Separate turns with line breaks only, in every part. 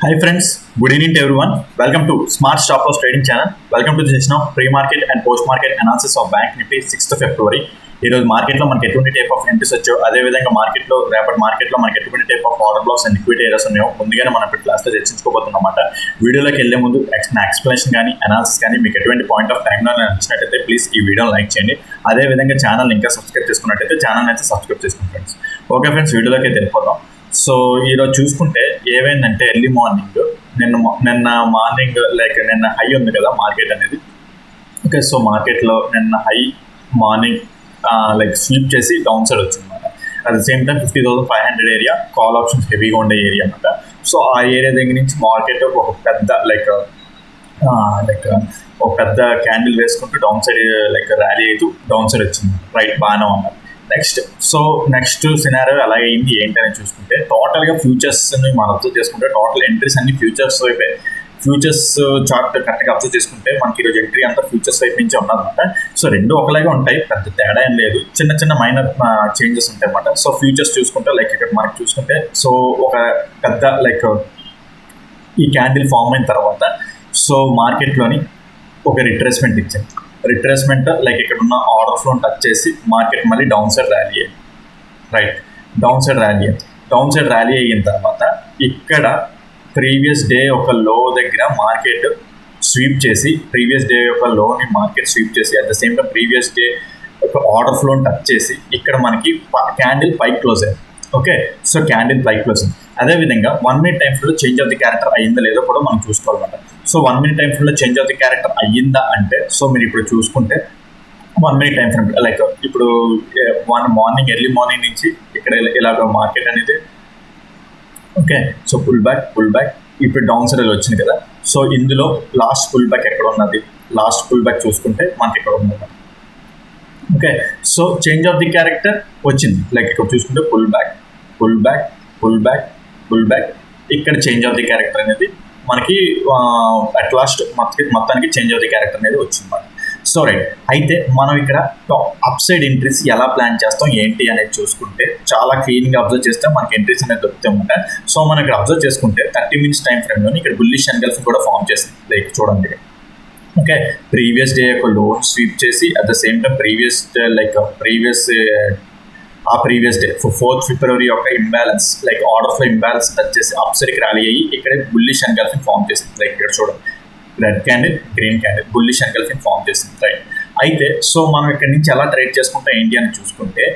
Hi friends, good evening to everyone. Welcome to Smart Stop Loss Trading Channel. Welcome to the session of pre-market and post-market analysis of Bank Nifty 6th February. ఈరోజు మార్కెట్లో మనకి ఎటువంటి type of entries వచ్చాయో అదేవిధంగా రేపటి మార్కెట్లో మనకి ఎటువంటి type of order blocks and liquidity areas ఉన్నాయో ముందుగానే మనం ఇప్పుడు క్లాస్లో చర్చించుకోబోతున్నమాట. వీడియోలోకి వెళ్లే ముందు నా ఎక్స్ప్లెనేషన్ కానీ అనాలిసిస్ కానీ మీకు ఎటువంటి పాయింట్ ఆఫ్ టైంలో నచ్చినట్టయితే ప్లీజ్ ఈ వీడియోని లైక్ చేయండి. అదేవిధంగా ఛానల్ ఇంకా సబ్స్క్రైబ్ చేసుకున్నట్టయితే ఛానల్ అయితే సబ్స్క్రైబ్ చేసుకోండి ఫ్రెండ్స్. ఓకే ఫ్రెండ్స్, వీడియోలోకి వెళ్ళిపోదాం. సో ఈరోజు చూసుకుంటే ఏమైందంటే ఎర్లీ మార్నింగ్ నిన్న మార్నింగ్ నిన్న హై ఉంది కదా మార్కెట్ అనేది. ఓకే, సో మార్కెట్లో నిన్న హై మార్నింగ్ స్వీప్ చేసి డౌన్ సైడ్ వచ్చిందన్నమాట. At the same time 50,500 area call options హెవీగా ఉండే ఏరియా అనమాట. సో ఆ ఏరియా దగ్గర నుంచి మార్కెట్ ఒక పెద్ద ఒక పెద్ద క్యాండిల్ వేసుకుంటూ డౌన్ సైడ్ ర్యాలీ అవుతూ డౌన్ సైడ్ వచ్చింది. రైట్, బాగానే ఉన్నారు. నెక్స్ట్ సినారియో ఎలా అయింది ఏంటని చూసుకుంటే టోటల్గా ఫ్యూచర్స్ని మనం అబ్జర్వ్ చేసుకుంటే టోటల్ ఎంట్రీస్ అన్ని ఫ్యూచర్స్ వైపే. ఫ్యూచర్స్ చార్ట్ కరెక్ట్గా అబ్జర్వ్ చేసుకుంటే మనకి ఈరోజు ఎంట్రీ అంతా ఫ్యూచర్స్ వైపు నుంచి ఉన్నదన్నమాట. సో రెండు ఒకలాగే ఉంటాయి, పెద్ద తేడా ఏం లేదు, చిన్న మైనర్ చేంజెస్ ఉంటాయి అన్నమాట. సో ఫ్యూచర్స్ చూసుకుంటే ఇక్కడ మనకి చూసుకుంటే సో ఒక పెద్ద ఈ క్యాండిల్ ఫామ్ అయిన తర్వాత సో మార్కెట్లోని ఒక రిట్రేస్మెంట్ ఇచ్చింది. రిట్రేస్మెంట్ ఇక్కడ ఉన్న ఆర్డర్ ఫ్లోని టచ్ చేసి మార్కెట్ మళ్ళీ డౌన్ సైడ్ ర్యాలీ అయ్యింది. రైట్, డౌన్ సైడ్ ర్యాలీ అయిన తర్వాత ఇక్కడ ప్రీవియస్ డే ఒక లో దగ్గర మార్కెట్ స్వీప్ చేసి at the same time previous day ఒక ఆర్డర్ ఫ్లోని టచ్ చేసి ఇక్కడ మనకి క్యాండిల్ పైకి క్లోజ్ అయ్యింది. ఓకే, సో క్యాండిల్ పైకి క్లోజ్ అయింది. అదేవిధంగా 1 minute టైం ఫ్రేమ్లో చేంజ్ ఆఫ్ ది క్యారెక్టర్ అయ్యిందా లేదో కూడా మనం చూసుకోవాలన్నమాట. సో 1 minute టైం ఫ్రేమ్లో చేంజ్ ఆఫ్ ది క్యారెక్టర్ అయ్యిందా అంటే సో మీరు ఇప్పుడు చూసుకుంటే 1 minute టైం ఫ్రేమ్ ఇప్పుడు ఎర్లీ మార్నింగ్ నుంచి ఇక్కడ ఇలాగ మార్కెట్ అనేది ఓకే, సో పుల్ బ్యాక్ ఇప్పుడు డౌన్ సైడ్ వచ్చింది కదా. సో ఇందులో లాస్ట్ పుల్ బ్యాక్ ఎక్కడ ఉన్నది, లాస్ట్ పుల్ బ్యాక్ చూసుకుంటే మనకి ఎక్కడ ఉన్నది. Okay, so change of the character వచ్చింది. ఇక్కడ చూసుకుంటే పుల్ బ్యాక్ ఇక్కడ చేంజ్ ఆఫ్ ది క్యారెక్టర్ అనేది మనకి అట్ లాస్ట్ మొత్తానికి చేంజ్ ఆఫ్ ది క్యారెక్టర్ అనేది వచ్చింది మనకి. సో రైట్, అయితే మనం ఇక్కడ అప్ సైడ్ ఎంట్రీస్ ఎలా ప్లాన్ చేస్తాం ఏంటి అనేది చూసుకుంటే చాలా క్లీన్గా అబ్జర్వ్ చేస్తే మనకి ఎంట్రీస్ అనేది దొరుకుతూ ఉంటాయి. సో మనం ఇక్కడ అబ్జర్వ్ చేసుకుంటే 30 minutes టైం ఫ్రేమ్లోని ఇక్కడ బుల్లిష్ ఎన్గల్ఫ్ కూడా ఫామ్ చేసింది. చూడండి, ఓకే, ప్రీవియస్ డే యొక్క లోన్ స్వీప్ చేసి at the same time previous day 4th February యొక్క imbalance order flow imbalance touch చేసి అప్ సైడ్కి ర్యాలీ అయ్యి ఇక్కడ బుల్లిష్ ఎన్గల్ఫింగ్ ఫామ్ చేసింది. ఇక్కడ చూడండి, red candle green candle bullish engulfing form చేసింది. రైట్, అయితే సో మనం ఇక్కడ నుంచి ఎలా ట్రేడ్ చేసుకుంటాం ఏంటి అని చూసుకుంటే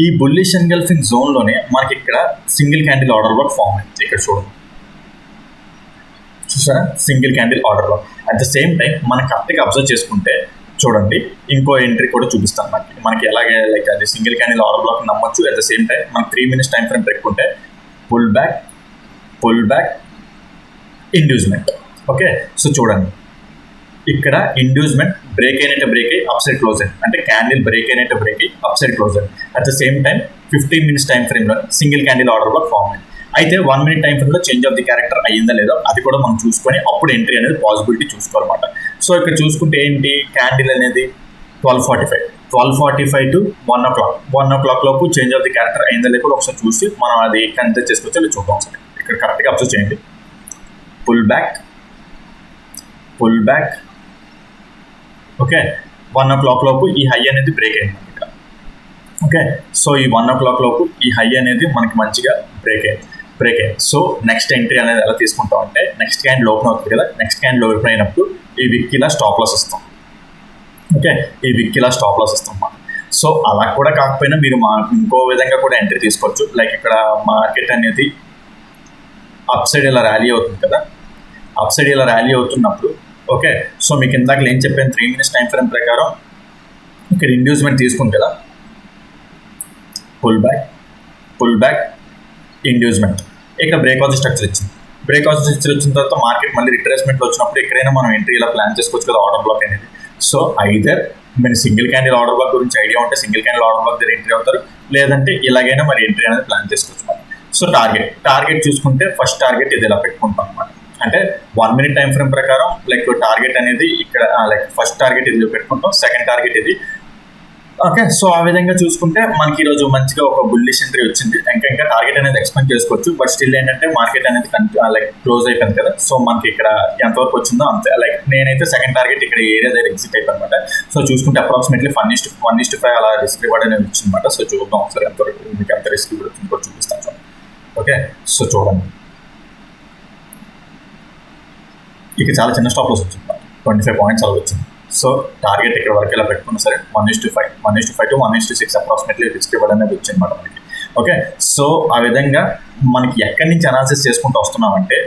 ఈ బుల్లిష్ ఎన్గల్ఫింగ్ జోన్లోనే మనకి ఇక్కడ single candle order block form అయింది. ఇక్కడ చూడండి, చూసారా, single candle order block. At the same time మనం కరెక్ట్గా అబ్జర్వ్ చేసుకుంటే చూడండి ఇంకో ఎంట్రీ కూడా చూపిస్తాను మనకి ఎలాగే అది సింగిల్ క్యాండిల్ ఆర్డర్ బ్లాక్ నమ్మొచ్చు. అట్ ద సేమ్ టైం మనకి 3 minutes టైం ఫ్రేమ్ పెట్టుకుంటే pull back inducement. Okay, so చూడండి ఇక్కడ ఇండ్యూస్మెంట్ బ్రేక్ అయ్యి అప్ సైడ్ క్లోజ్ అయింది, అంటే క్యాండిల్ బ్రేక్ అయ్యి అప్ సైడ్ క్లోజ్ అయింది. At the same time 15 minutes time frame single candle order block form అయింది. అయితే 1 minute టైం ఫ్రేమ్లో చేంజ్ ఆఫ్ ది క్యారెక్టర్ అయ్యిందా లేదో అది కూడా మనం చూసుకొని అప్పుడు ఎంట్రీ అనేది పాసిబిలిటీ చూసుకోవాలన్నమాట. సో ఇక్కడ చూసుకుంటే ఏంటి, క్యాండిల్ అనేది 12:45 to 1 o'clock లోపు చేంజ్ ఆఫ్ ది క్యారెక్టర్ అయిందా లేదో ఒకసారి చూసి మనం అది కన్సిడర్ చేసుకోవచ్చు. అది చూద్దాం సార్. ఇక్కడ కరెక్ట్గా అబ్జర్వ్ చేయండి, పుల్ బ్యాక్ ఓకే, 1 o'clock లోపు ఈ హై అనేది బ్రేక్ అయింది ఇక్కడ. ఓకే, సో ఈ 1 o'clock లోపు ఈ హై అనేది మనకి మంచిగా బ్రేక్ అయింది. సో నెక్స్ట్ ఎంట్రీ అనేది ఎలా తీసుకుంటాం అంటే నెక్స్ట్ క్యాండిల్ ఓపెన్ అవుతుంది కదా, నెక్స్ట్ క్యాండిల్ ఓపెన్ అయినప్పుడు ఈ విక్కిలా స్టాప్ లాస్ వస్తాం. ఓకే, ఈ విక్కిలా స్టాప్ లాస్ వస్తాం మనం. సో అలా కూడా కాకపోయినా మీరు ఇంకో విధంగా కూడా ఎంట్రీ తీసుకోవచ్చు. ఇక్కడ మార్కెట్ అనేది అప్ సైడ్ ఇలా ర్యాలీ అవుతుంది కదా, అప్ సైడ్ ఇలా ర్యాలీ అవుతున్నప్పుడు ఓకే, సో మీకు ఇందాక ఏం చెప్పాను 3 minutes టైం ఫ్రేమ్ ప్రకారం ఇక్కడ ఇండ్యూస్మెంట్ తీసుకుంది కదా, పుల్ బ్యాక్ ఇండ్యూస్మెంట్, ఇక్కడ బ్రేక్అవుట్ స్ట్రక్చర్ ఇచ్చింది. బ్రేక్అవుట్ స్ట్రక్చర్ వచ్చిన తర్వాత మార్కెట్ మళ్ళీ రిట్రేస్మెంట్ వచ్చినప్పుడు ఎక్కడైనా మనం ఎంట్రీ ఇలా ప్లాన్ చేసుకోవచ్చు కదా ఆర్డర్ బ్లాక్ అనేది. సో ఐదర్ మీరు సింగిల్ క్యాండిల్ ఆర్డర్ బ్లాక్ గురించి ఐడియా ఉంటే సింగిల్ క్యాండిల్ ఆర్డర్ బ్లాక్ దగ్గర ఎంట్రీ అవుతారు, లేదంటే ఇలాగైనా మరి ఎంట్రీ అనేది ప్లాన్ చేసుకోవచ్చు మనం. సో టార్గెట్ చూసుకుంటే ఫస్ట్ టార్గెట్ ఇది ఇలా పెట్టుకుంటాం అనమాట. అంటే 1 minute టైం ఫ్రేమ్ ప్రకారం టార్గెట్ అనేది ఇక్కడ ఫస్ట్ టార్గెట్ ఇది పెట్టుకుంటాం, సెకండ్ టార్గెట్ ఇది, ఓకే, సో ఆ విధంగా చూసుకుంటే మనకి ఈరోజు మంచిగా ఒక బుల్లిష్ ఎంట్రీ వచ్చింది. ఇంకా టార్గెట్ అనేది ఎక్స్పెక్ట్ చేసుకోవచ్చు. బట్ స్టిల్ ఏంటంటే మార్కెట్ అనేది లైక్ క్లోజ్ అయిపోయింది కదా. సో మనకి ఇక్కడ ఎంతవరకు వచ్చిందో అంతే. లైక్ నేనైతే సెకండ్ టార్గెట్ ఇక్కడ ఏరియా దగ్గర ఎగ్జిట్ అయిపోయి అనమాట. సో చూసుకుంటే అప్రాక్సిమేట్లీ 1:5 అలా రిస్క్ రివార్డ్ అనేది వచ్చిందన్నమాట. సో చూద్దాం ఒకసారి మీకు ఎంత రిస్క్ రివార్డ్ వచ్చింది కూడా చూపిస్తాను. సో ఓకే, సో చూడండి ఇక చాలా చిన్న స్టాప్ లాస్ వచ్చింది, 25 పాయింట్స్ అలా వచ్చింది. సో టార్గెట్ ఇక్కడ వరకు ఇలా పెట్టుకున్నా సరే 1:5 to 1:6 అప్రాక్సిమేట్లీ రిస్క్ రివార్డ్ అనేది వచ్చింది అనమాట మనకి. ఓకే, సో ఆ విధంగా మనకి ఎక్కడి నుంచి అనాలిసిస్ చేసుకుంటూ వస్తున్నామంటే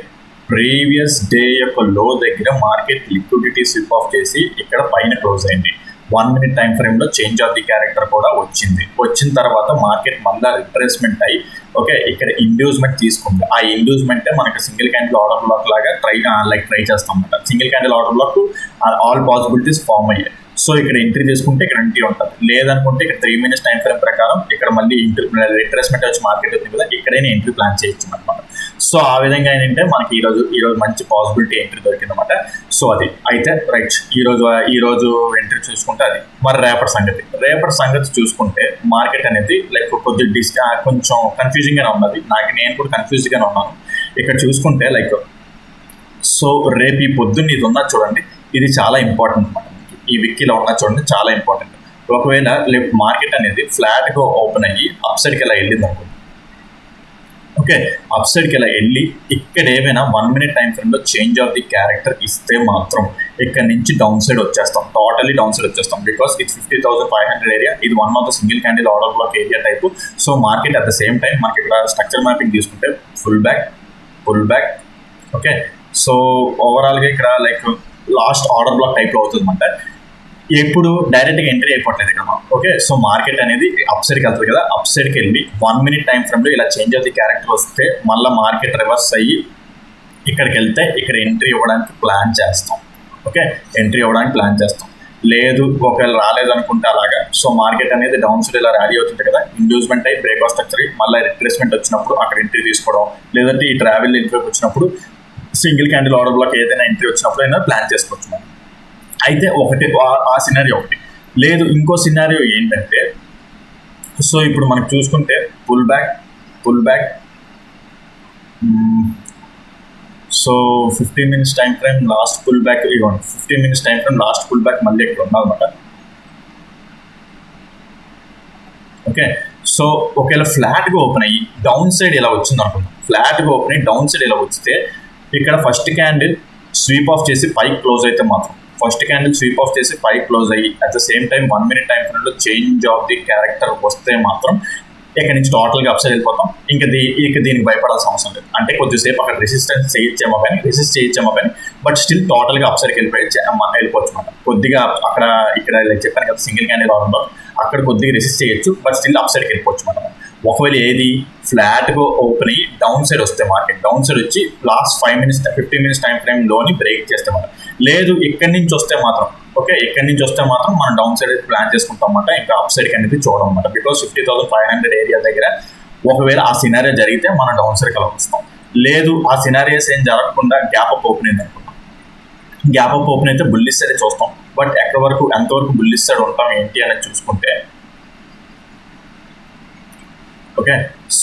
ప్రీవియస్ డే యొక్క లో దగ్గర మార్కెట్ లిక్విడిటీ స్విప్ ఆఫ్ చేసి ఇక్కడ పైన క్లోజ్ అయింది. 1 minute టైం ఫ్రేమ్లో చేంజ్ ఆఫ్ ది క్యారెక్టర్ కూడా వచ్చిన తర్వాత మార్కెట్ మళ్ళీ రిట్రేస్మెంట్ అయ్యి ఓకే ఇక్కడ ఇండ్యూస్మెంట్ తీసుకుంది. ఆ ఇండ్యూస్మెంటే మనకి సింగిల్ క్యాండిల్ ఆర్డర్ బ్లాక్ లాగా ట్రై చేస్తాం అన్నమాట. Single candle order block all possibilities form అయ్యాయి. సో ఇక్కడ ఎంట్రీ చేసుకుంటే ఇక్కడ ఎంట్రీ ఉంటుంది, లేదనుకుంటే ఇక్కడ 3 minutes టైం ఫ్రేమ్ ప్రకారం ఇక్కడ మళ్ళీ రిట్రేస్మెంట్ వచ్చి మార్కెట్ వచ్చింది కదా, ఇక్కడైనా ఎంట్రీ ప్లాన్ చేయొచ్చు అనమాట. సో ఆ విధంగా ఏంటంటే మనకి ఈరోజు మంచి పాసిబిలిటీ ఎంట్రీ దొరికిందన్నమాట. సో అది అయితే రైట్. ఈరోజు ఎంట్రీ చూసుకుంటే అది. మరి రేపటి సంగతి చూసుకుంటే మార్కెట్ అనేది లైక్ కొంచెం కన్ఫ్యూజింగ్ గానే ఉన్నది. నేను కూడా కన్ఫ్యూజ్ గానే ఉన్నాను. ఇక్కడ చూసుకుంటే లైక్ సో రేపు ఈ పొద్దున్న ఇది ఉన్నది చూడండి, ఇది చాలా ఇంపార్టెంట్ అనమాట. ఈ విక్ ఇలా ఉన్నది చూడండి, చాలా ఇంపార్టెంట్. ఒకవేళ మార్కెట్ అనేది ఫ్లాట్గా ఓపెన్ అయ్యి అప్ సైడ్కి ఇలా వెళ్ళింది అనుకోండి. ఓకే, అప్ సైడ్కి ఇలా వెళ్ళి ఇక్కడ ఏమైనా 1 minute టైం ఫ్రేమ్లో చేంజ్ ఆఫ్ ది క్యారెక్టర్ ఇస్తే మాత్రం ఇక్కడ నుంచి డౌన్ సైడ్ వచ్చేస్తాం, టోటలీ డౌన్ సైడ్ వచ్చేస్తాం. బికాస్ ఇది 50,500 ఏరియా, ఇది one of the single candle order black area type. So market at the same time మనకి ఇక్కడ స్ట్రక్చర్ మ్యాపింగ్ తీసుకుంటే పుల్ బ్యాక్ ఓకే. సో ఓవరాల్గా ఇక్కడ లైక్ లాస్ట్ ఆర్డర్ బ్లాక్ టైప్లో అవుతుంది అనమాట. ఎప్పుడు డైరెక్ట్గా ఎంట్రీ అయిపోవట్లేదు ఇక్కడ. ఓకే, సో మార్కెట్ అనేది అప్ సైడ్కి వెళ్తుంది కదా, అప్ సైడ్కి వెళ్ళి 1 minute టైం ఫ్రేమ్లో ఇలా చేంజ్ ఆఫ్ ది క్యారెక్టర్ వస్తే మళ్ళీ మార్కెట్ రివర్స్ అయ్యి ఇక్కడికి వెళ్తే ఇక్కడ ఎంట్రీ ఇవ్వడానికి ప్లాన్ చేస్తాం. ఓకే, ఎంట్రీ ఇవ్వడానికి ప్లాన్ చేస్తాం. లేదు ఒకవేళ రాలేదనుకుంటే అలాగా. సో మార్కెట్ అనేది డౌన్ సైడ్ ఇలా ర్యాలీ అవుతుంది కదా, ఇండ్యూస్మెంట్ అయ్యి బ్రేక్ ఆఫ్ స్ట్రక్చర్ మళ్ళీ రిట్రేస్మెంట్ వచ్చినప్పుడు అక్కడ ఎంట్రీ తీసుకోవడం, లేదంటే ఈ ట్రావెల్ ఎంట్రీ వచ్చినప్పుడు సింగిల్ క్యాండిల్ ఆర్డర్ బ్లాక్ ఏదైనా ఎంట్రీ వచ్చినప్పుడు అయినా ప్లాన్ చేసుకోవచ్చు మనం. అయితే ఆ సినారియో ఒకటి. లేదు ఇంకో సినారియో ఏంటంటే సో ఇప్పుడు మనకు చూసుకుంటే pull back so 15 minutes time frame last pull back ఇవ్వండి. 15 minutes time frame last pull back మళ్ళీ ఇక్కడ ఉన్నదన్నమాట. ఓకే, సో ఒకవేళ ఫ్లాట్గా ఓపెన్ అయ్యి డౌన్ సైడ్ ఇలా వచ్చింది అనుకుందాం. ఫ్లాట్గా ఓపెన్ అయ్యి డౌన్ సైడ్ ఇలా వస్తే ఇక్కడ ఫస్ట్ క్యాండిల్ స్వీప్ ఆఫ్ చేసి పైకి క్లోజ్ అయితే మాత్రం క్లోజ్ అయ్యి at the same time 1 minute time ఫ్రేమ్లో చేంజ్ ఆఫ్ ది క్యారెక్టర్ వస్తే మాత్రం ఇక్కడ నుంచి టోటల్గా అప్ సైడ్ వెళ్ళిపోతాం. ఇంకా దీనికి భయపడాల్సిన అవసరం లేదు. అంటే కొద్దిసేపు అక్కడ రెసిస్ట్ చేయొచ్చేమో కానీ బట్ స్టిల్ టోటల్గా అప్ సైడ్కి వెళ్ళిపోవచ్చు అనమాట. కొద్దిగా అక్కడ ఇక్కడ చెప్పాను కదా సింగిల్ క్యాండిల్ ఆర్డర్లో అక్కడ కొద్దిగా రెసిస్ట్ చేయొచ్చు, బట్ స్టిల్ అప్ సైడ్కి వెళ్ళిపోవచ్చు అనమాట. ఒకవేళ ఏది ఫ్లాట్గా ఓపెన్ అయ్యి డౌన్ సైడ్ వస్తే మార్కెట్ డౌన్ సైడ్ వచ్చి లాస్ట్ 15 minutes టైం ఫ్రేమ్లోని బ్రేక్ చేస్తే మాత్రం, లేదు ఇక్కడి నుంచి వస్తే మాత్రం మనం డౌన్ సైడ్ ప్లాన్ చేసుకుంటాం అన్నమాట. ఇంకా అప్ సైడ్కి అనేది చూడడం అనమాట. బికాస్ 50,500 ఏరియా దగ్గర ఒకవేళ ఆ సినారియో జరిగితే మనం డౌన్ సైడ్కి అలా వస్తాం. లేదు ఆ సినారియోస్ ఏం జరగకుండా గ్యాప్ అప్ ఓపెన్ అయింది అనుకుంటాం. గ్యాప్ అప్ ఓపెన్ అయితే బుల్లిష్ సైడ్ చూస్తాం. బట్ ఎంతవరకు బుల్లిష్ సైడ్ ఉంటాం ఏంటి అనేది చూసుకుంటే ఓకే,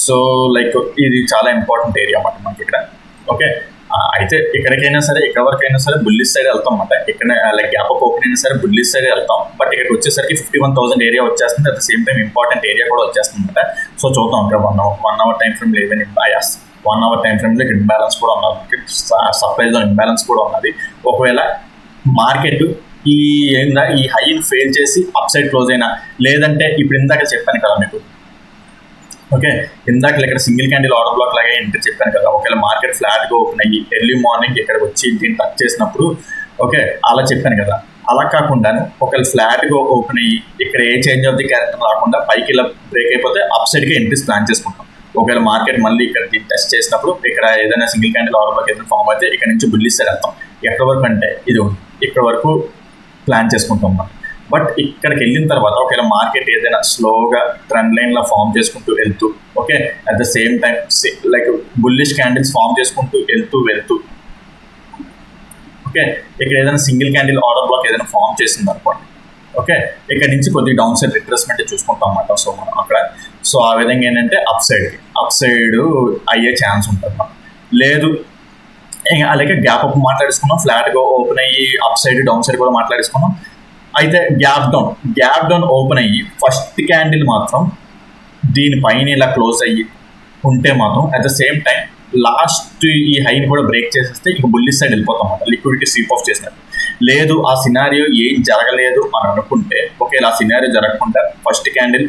సో లైక్ ఇది చాలా ఇంపార్టెంట్ ఏరియా అన్నమాట మనకి ఇక్కడ. ఓకే, అయితే ఎక్కడికైనా సరే ఎక్కడ వరకైనా సరే బుల్లిష్ సైడ్ వెళ్తాం అన్నమాట. ఇక్కడ లైక్ గ్యాప్ అప్ ఓపెన్ అయినా సరే బుల్లిష్ సైడ్ వెళ్తాం. బట్ ఇక్కడికి వచ్చేసరికి 51,000 ఏరియా వచ్చేస్తుంది. At the same time important area కూడా వచ్చేస్తుంది అనమాట. సో చూద్దాం ఇక్కడ 1 hour టైం ఫ్రేమ్ లేదని 1 hour టైం ఫ్రేమ్లో ఇక్కడ ఇంబ్యాలెన్స్ కూడా ఉన్నది, సప్లై జోన్ ఇంబ్యాలెన్స్ కూడా ఉన్నది. ఒకవేళ మార్కెట్ ఈ హైని ఫెయిల్ చేసి అప్ సైడ్ క్లోజ్ అయినా, లేదంటే ఇప్పుడు ఇందాక చెప్పాను కదా మీకు. ఓకే, ఇందాక ఇక్కడ సింగిల్ క్యాండిల్ ఆర్డర్ బ్లాక్ లాగా ఎంట్రీ చెప్పాను కదా. ఒకవేళ మార్కెట్ ఫ్లాట్గా ఓపెన్ అయ్యి ఎర్లీ మార్నింగ్ ఇక్కడికి వచ్చి దీన్ని టచ్ చేసినప్పుడు ఓకే అలా చెప్పాను కదా. అలా కాకుండా ఒకవేళ ఫ్లాట్గా ఓపెన్ అయ్యి ఇక్కడ ఏ చేంజ్ ఆఫ్ ది క్యారెక్టర్ రాకుండా పైకి ఇలా బ్రేక్ అయిపోతే అప్ సైడ్కి ఎంట్రీస్ ప్లాన్ చేసుకుంటాం. ఒకవేళ మార్కెట్ మళ్ళీ ఇక్కడ దీన్ని టెస్ట్ చేసినప్పుడు ఇక్కడ ఏదైనా సింగిల్ క్యాండిల్ ఆర్డర్ బ్లాక్ ఏదైనా ఫామ్ అయితే ఇక్కడ నుంచి బుల్లిష్ సైడ్ వెళ్తాం. ఎక్కడి వరకు అంటే ఇక్కడ వరకు ప్లాన్ చేసుకుంటాం మనం. బట్ ఇక్కడికి వెళ్ళిన తర్వాత ఒకవేళ మార్కెట్ ఏదైనా స్లోగా ట్రెండ్ లైన్లో ఫామ్ చేసుకుంటూ వెళ్తూ okay at the same time like bullish candles form చేసుకుంటూ వెళ్తూ ఓకే ఇక్కడ ఏదైనా సింగిల్ క్యాండిల్ ఆర్డర్ బ్లాక్ ఏదైనా ఫామ్ చేసింది అనుకోండి. ఓకే, ఇక్కడ నుంచి కొద్దిగా డౌన్ సైడ్ రిట్రేస్మెంట్ చూసుకుంటాం అన్నమాట. సో మనం అక్కడ సో ఆ విధంగా ఏంటంటే అప్ సైడ్ అయ్యే ఛాన్స్ ఉంటుంది. లేదు అలాగే గ్యాప్ అప్ మాట్లాడేసుకున్నాం, ఫ్లాట్గా ఓపెన్ అయ్యి అప్ సైడ్ డౌన్ సైడ్ కూడా మాట్లాడేసుకున్నాం. అయితే గ్యాప్ డౌన్ ఓపెన్ అయ్యి ఫస్ట్ క్యాండిల్ మాత్రం దీనిపైన ఇలా క్లోజ్ అయ్యి ఉంటే మాత్రం at the same time last ఈ హైని కూడా బ్రేక్ చేసేస్తే ఇక బుల్లిష్ సైడ్ వెళ్ళిపోతాం అన్నమాట, లిక్విడిటీ స్వీప్ ఆఫ్ చేసినట్టు. లేదు ఆ సినారియో ఏం జరగలేదు అని అనుకుంటే, ఒకవేళ ఆ సినారియో జరగకుండా first candle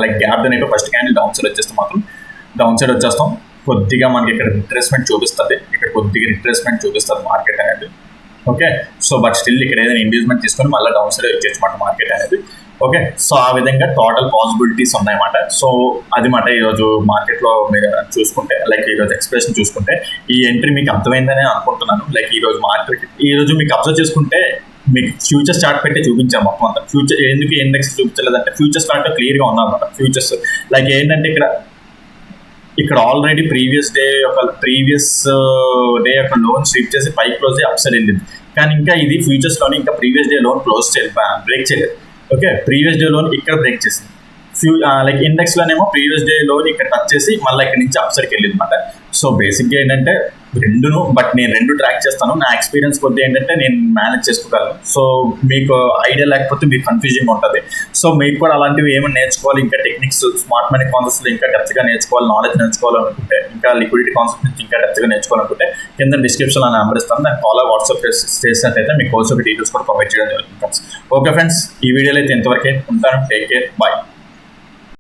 like gap down అయిపోయి ఫస్ట్ క్యాండిల్ డౌన్ సైడ్ వచ్చేస్తే మాత్రం డౌన్ సైడ్ వచ్చేస్తాం. కొద్దిగా మనకి ఇక్కడ రిట్రేస్మెంట్ చూపిస్తుంది, ఇక్కడ కొద్దిగా రిట్రేస్మెంట్ చూపిస్తుంది మార్కెట్ అనేది. ఓకే, సో బట్ స్టిల్ ఇక్కడ ఏదైనా ఇండ్యూస్మెంట్ తీసుకొని మళ్ళీ డౌన్ సైడ్ వచ్చేసమాట మార్కెట్ అనేది. ఓకే, సో ఆ విధంగా టోటల్ పాసిబిలిటీస్ ఉన్నాయన్నమాట. సో అది మాట ఈరోజు మార్కెట్లో మీరు చూసుకుంటే, లైక్ ఈరోజు ఎక్స్ప్రెషన్ చూసుకుంటే ఈ ఎంట్రీ మీకు అర్థమైందని అనుకుంటున్నాను. లైక్ ఈరోజు మీకు అబ్జర్వ్ చేసుకుంటే మీకు ఫ్యూచర్స్ చార్ట్ పెట్టి చూపించాం మొత్తం అంతా. ఫ్యూచర్ ఎందుకు ఇండెక్స్ చూపించలేదంటే ఫ్యూచర్స్ చార్ట్ క్లియర్గా ఉందన్నమాట. ఫ్యూచర్స్ లైక్ ఏంటంటే ఇక్కడ ఆల్రెడీ ప్రీవియస్ డే యొక్క లోన్ స్వీప్ చేసి పై క్లోజ్ అప్ సైడ్ వెళ్ళింది. కానీ ఇంకా ఇది ఫ్యూచర్స్లోని ఇంకా ప్రీవియస్ డే లోన్ బ్రేక్ చేయలేదు. ఓకే, ప్రీవియస్ డే లోన్ ఇక్కడ బ్రేక్ చేసింది. లైక్ ఇండెక్స్లోనేమో ప్రీవియస్ డే లోన్ ఇక్కడ టచ్ చేసి మళ్ళీ ఇక్కడ నుంచి అప్ సైడ్కి వెళ్ళింది అనమాట. సో బేసిక్గా ఏంటంటే బట్ నేను రెండు ట్రాక్ చేస్తాను. నా ఎక్స్పీరియన్స్ కొద్ది ఏంటంటే నేను మేనేజ్ చేసుకోగలను. సో మీకు ఐడియా లేకపోతే మీకు కన్ఫ్యూజింగ్ ఉంటుంది. సో మీకు కూడా అలాంటివి ఏమైనా నేర్చుకోవాలి, ఇంకా టెక్నిక్స్, స్మార్ట్ మనీ కాన్సెప్ట్స్ ఇంకా డెప్త్గా నేర్చుకోవాలి, నాలెడ్జ్ నేర్చుకోవాలనుకుంటే, ఇంకా లిక్విడిటీ కాన్సెప్ట్ నుంచి ఇంకా డెప్త్గా నేర్చుకోవాలనుకుంటే కింద డిస్క్రిప్షన్లో నెంబర్ ఇస్తాను, దాన్ని ఫాలో వాట్సాప్ చేసినట్టయితే మీకు కోర్స్ డీటెయిల్స్ కూడా ప్రొవైడ్ చేయడం జరుగుతుంది. ఓకే ఫ్రెండ్స్, ఈ వీడియోలో అయితే ఇంతవరకే ఉంటాను. Take care, bye.